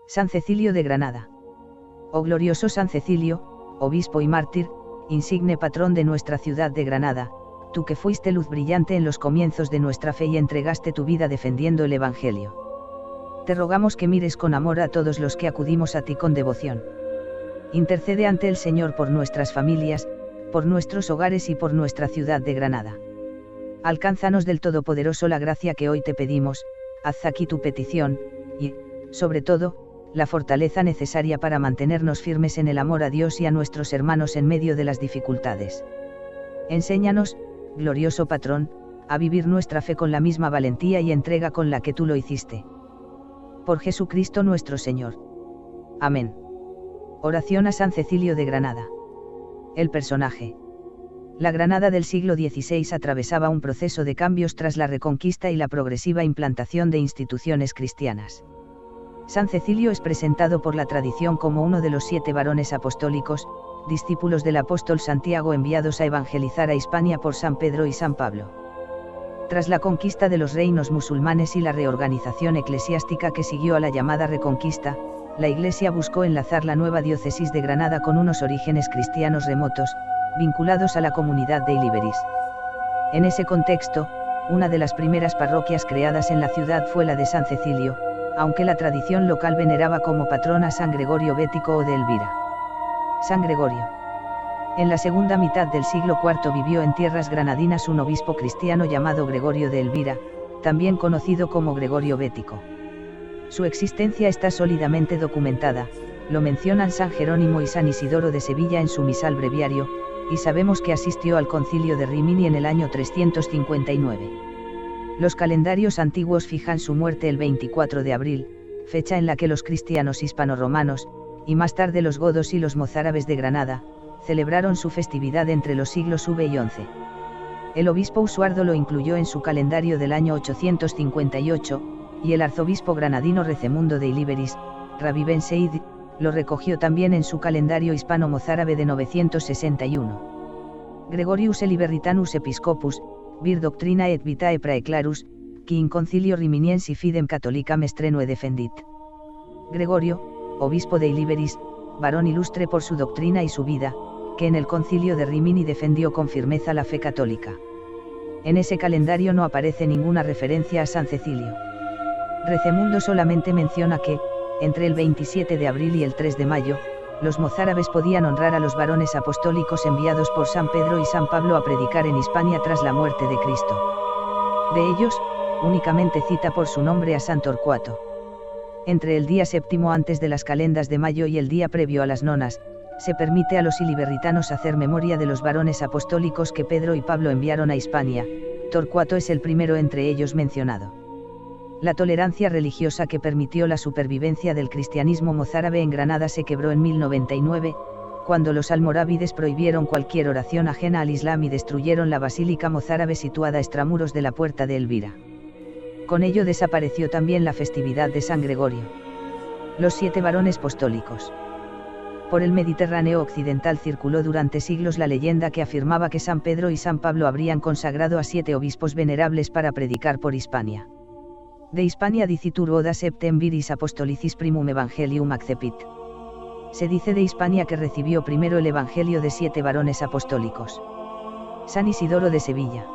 San Cecilio de Granada. Oh glorioso San Cecilio, obispo y mártir, insigne patrón de nuestra ciudad de Granada, tú que fuiste luz brillante en los comienzos de nuestra fe y entregaste tu vida defendiendo el Evangelio. Te rogamos que mires con amor a todos los que acudimos a ti con devoción. Intercede ante el Señor por nuestras familias, por nuestros hogares y por nuestra ciudad de Granada. Alcánzanos del Todopoderoso la gracia que hoy te pedimos, haz aquí tu petición, y, sobre todo, la fortaleza necesaria para mantenernos firmes en el amor a Dios y a nuestros hermanos en medio de las dificultades. Enséñanos, glorioso patrón, a vivir nuestra fe con la misma valentía y entrega con la que tú lo hiciste. Por Jesucristo nuestro Señor. Amén. Oración a San Cecilio de Granada. El personaje. La Granada del siglo XVI atravesaba un proceso de cambios tras la Reconquista y la progresiva implantación de instituciones cristianas. San Cecilio es presentado por la tradición como uno de los 7 varones apostólicos, discípulos del apóstol Santiago enviados a evangelizar a Hispania por San Pedro y San Pablo. Tras la conquista de los reinos musulmanes y la reorganización eclesiástica que siguió a la llamada Reconquista, la Iglesia buscó enlazar la nueva diócesis de Granada con unos orígenes cristianos remotos, vinculados a la comunidad de Ilíberis. En ese contexto, una de las primeras parroquias creadas en la ciudad fue la de San Cecilio, aunque la tradición local veneraba como patrón a San Gregorio Bético o de Elvira. San Gregorio. En la segunda mitad del siglo IV vivió en tierras granadinas un obispo cristiano llamado Gregorio de Elvira, también conocido como Gregorio Bético. Su existencia está sólidamente documentada, lo mencionan San Jerónimo y San Isidoro de Sevilla en su misal breviario, y sabemos que asistió al concilio de Rimini en el año 359. Los calendarios antiguos fijan su muerte el 24 de abril, fecha en la que los cristianos hispano-romanos, y más tarde los godos y los mozárabes de Granada, celebraron su festividad entre los siglos V y XI. El obispo Usuardo lo incluyó en su calendario del año 858, y el arzobispo granadino Recemundo de Ilíberis, Rabí Ben Seid, lo recogió también en su calendario hispano-mozárabe de 961. Gregorius Eliberritanus Episcopus, vir doctrina et vitae praeclarus, qui in concilio riminiensi fidem catholicam estrenue defendit. Gregorio, obispo de Ilíberis, varón ilustre por su doctrina y su vida, que en el concilio de Rimini defendió con firmeza la fe católica. En ese calendario no aparece ninguna referencia a San Cecilio. Recemundo solamente menciona que, entre el 27 de abril y el 3 de mayo, los mozárabes podían honrar a los varones apostólicos enviados por San Pedro y San Pablo a predicar en Hispania tras la muerte de Cristo. De ellos, únicamente cita por su nombre a San Torcuato. Entre el día séptimo antes de las calendas de mayo y el día previo a las nonas, se permite a los iliberritanos hacer memoria de los varones apostólicos que Pedro y Pablo enviaron a Hispania. Torcuato es el primero entre ellos mencionado. La tolerancia religiosa que permitió la supervivencia del cristianismo mozárabe en Granada se quebró en 1099, cuando los almorávides prohibieron cualquier oración ajena al Islam y destruyeron la basílica mozárabe situada extramuros de la puerta de Elvira. Con ello desapareció también la festividad de San Gregorio. Los 7 varones apostólicos. Por el Mediterráneo occidental circuló durante siglos la leyenda que afirmaba que San Pedro y San Pablo habrían consagrado a 7 obispos venerables para predicar por Hispania. De Hispania dicitur oda septem viris apostolicis primum evangelium accepit. Se dice de Hispania que recibió primero el evangelio de 7 varones apostólicos. San Isidoro de Sevilla.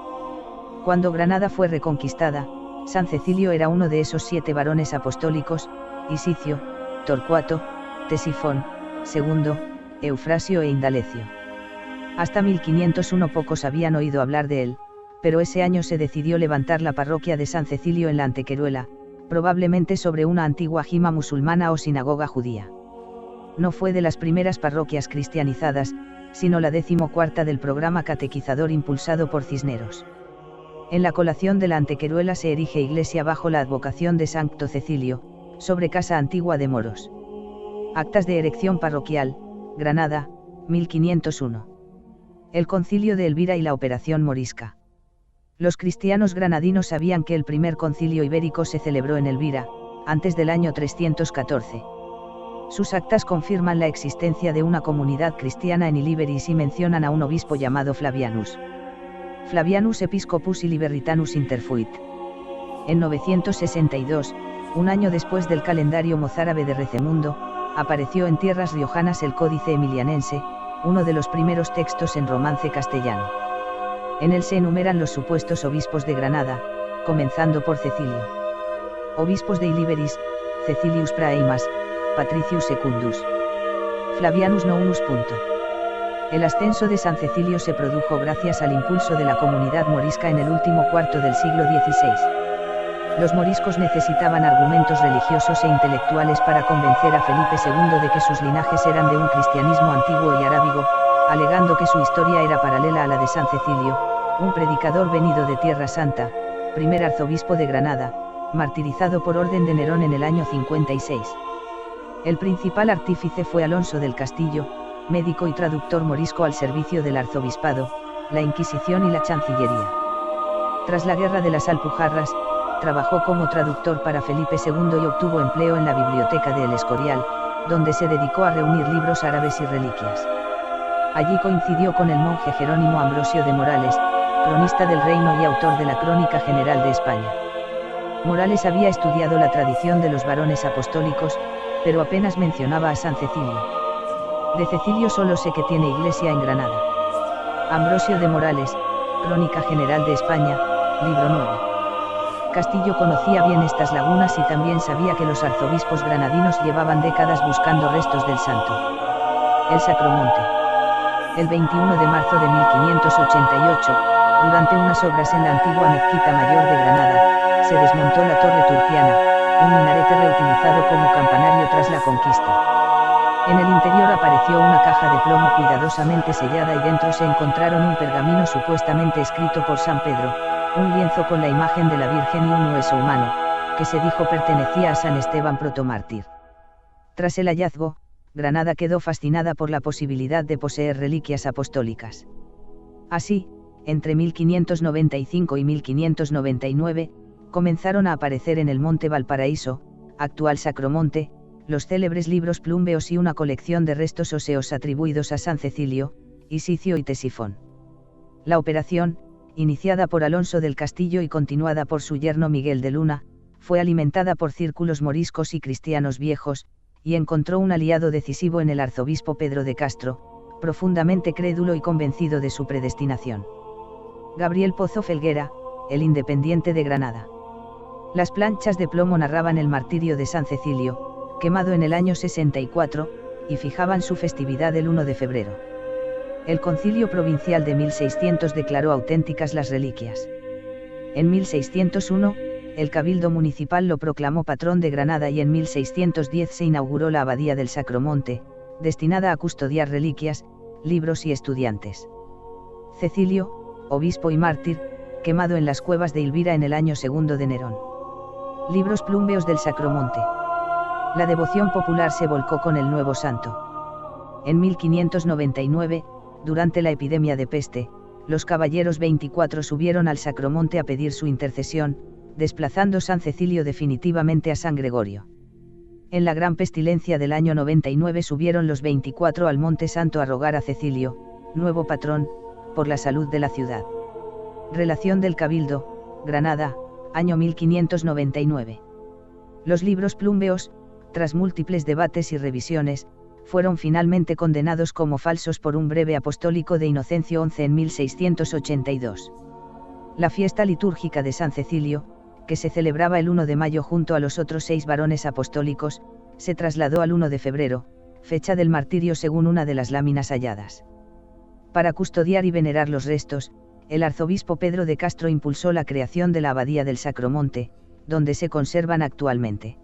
Cuando Granada fue reconquistada, San Cecilio era uno de esos 7 varones apostólicos, Isicio, Torcuato, Tesifón, Segundo, Eufrasio e Indalecio. Hasta 1501 pocos habían oído hablar de él, pero ese año se decidió levantar la parroquia de San Cecilio en la Antequeruela, probablemente sobre una antigua jima musulmana o sinagoga judía. No fue de las primeras parroquias cristianizadas, sino la 14ª del programa catequizador impulsado por Cisneros. En la colación de la Antequeruela se erige iglesia bajo la advocación de Sancto Cecilio, sobre casa antigua de moros. Actas de erección parroquial, Granada, 1501. El concilio de Elvira y la operación morisca. Los cristianos granadinos sabían que el primer concilio ibérico se celebró en Elvira, antes del año 314. Sus actas confirman la existencia de una comunidad cristiana en Ilíberis y mencionan a un obispo llamado Flavianus. Flavianus Episcopus Iliberritanus interfuit. En 962, Un año después del calendario mozárabe de Recemundo, apareció en tierras riojanas el Códice Emilianense, uno de los primeros textos en romance castellano. En él se enumeran los supuestos obispos de Granada, comenzando por Cecilio. Obispos de Iliberis, Cecilius Praeimas, Patricius Secundus. Flavianus Nounus. El ascenso de San Cecilio se produjo gracias al impulso de la comunidad morisca en el último cuarto del siglo XVI. Los moriscos necesitaban argumentos religiosos e intelectuales para convencer a Felipe II de que sus linajes eran de un cristianismo antiguo y arábigo, alegando que su historia era paralela a la de San Cecilio, un predicador venido de Tierra Santa, primer arzobispo de Granada, martirizado por orden de Nerón en el año 56. El principal artífice fue Alonso del Castillo, médico y traductor morisco al servicio del arzobispado, la Inquisición y la Chancillería. Tras la Guerra de las Alpujarras, trabajó como traductor para Felipe II y obtuvo empleo en la biblioteca de El Escorial, donde se dedicó a reunir libros árabes y reliquias. Allí coincidió con el monje Jerónimo Ambrosio de Morales, cronista del reino y autor de la Crónica General de España. Morales había estudiado la tradición de los varones apostólicos, pero apenas mencionaba a San Cecilio. De Cecilio solo sé que tiene iglesia en Granada. Ambrosio de Morales, Crónica General de España, libro 9. Castillo conocía bien estas lagunas y también sabía que los arzobispos granadinos llevaban décadas buscando restos del santo. El Sacromonte. El 21 de marzo de 1588, durante unas obras en la antigua mezquita mayor de Granada, se desmontó la torre turciana, un minarete reutilizado como campanario tras la conquista. En el interior apareció una caja de plomo cuidadosamente sellada y dentro se encontraron un pergamino supuestamente escrito por San Pedro, un lienzo con la imagen de la Virgen y un hueso humano, que se dijo pertenecía a San Esteban protomártir. Tras el hallazgo, Granada quedó fascinada por la posibilidad de poseer reliquias apostólicas. Así, entre 1595 y 1599, comenzaron a aparecer en el Monte Valparaíso, actual Sacromonte, los célebres libros plúmbeos y una colección de restos óseos atribuidos a San Cecilio, Isicio y Tesifón. La operación, iniciada por Alonso del Castillo y continuada por su yerno Miguel de Luna, fue alimentada por círculos moriscos y cristianos viejos, y encontró un aliado decisivo en el arzobispo Pedro de Castro, profundamente crédulo y convencido de su predestinación. Gabriel Pozo Felguera, el Independiente de Granada. Las planchas de plomo narraban el martirio de San Cecilio, quemado en el año 64, y fijaban su festividad el 1 de febrero. El Concilio Provincial de 1600 declaró auténticas las reliquias. En 1601, el Cabildo Municipal lo proclamó patrón de Granada y en 1610 se inauguró la Abadía del Sacromonte, destinada a custodiar reliquias, libros y estudiantes. Cecilio, obispo y mártir, quemado en las cuevas de Elvira en el año 2 de Nerón. Libros plúmbeos del Sacromonte. La devoción popular se volcó con el nuevo santo. En 1599, durante la epidemia de peste, los caballeros 24 subieron al Sacromonte a pedir su intercesión, desplazando San Cecilio definitivamente a San Gregorio. En la gran pestilencia del año 99 subieron los 24 al Monte Santo a rogar a Cecilio, nuevo patrón, por la salud de la ciudad. Relación del Cabildo, Granada, año 1599. Los libros plúmbeos, tras múltiples debates y revisiones, fueron finalmente condenados como falsos por un breve apostólico de Inocencio XI en 1682. La fiesta litúrgica de San Cecilio, que se celebraba el 1 de mayo junto a los otros 6 varones apostólicos, se trasladó al 1 de febrero, fecha del martirio según una de las láminas halladas. Para custodiar y venerar los restos, el arzobispo Pedro de Castro impulsó la creación de la Abadía del Sacromonte, donde se conservan actualmente.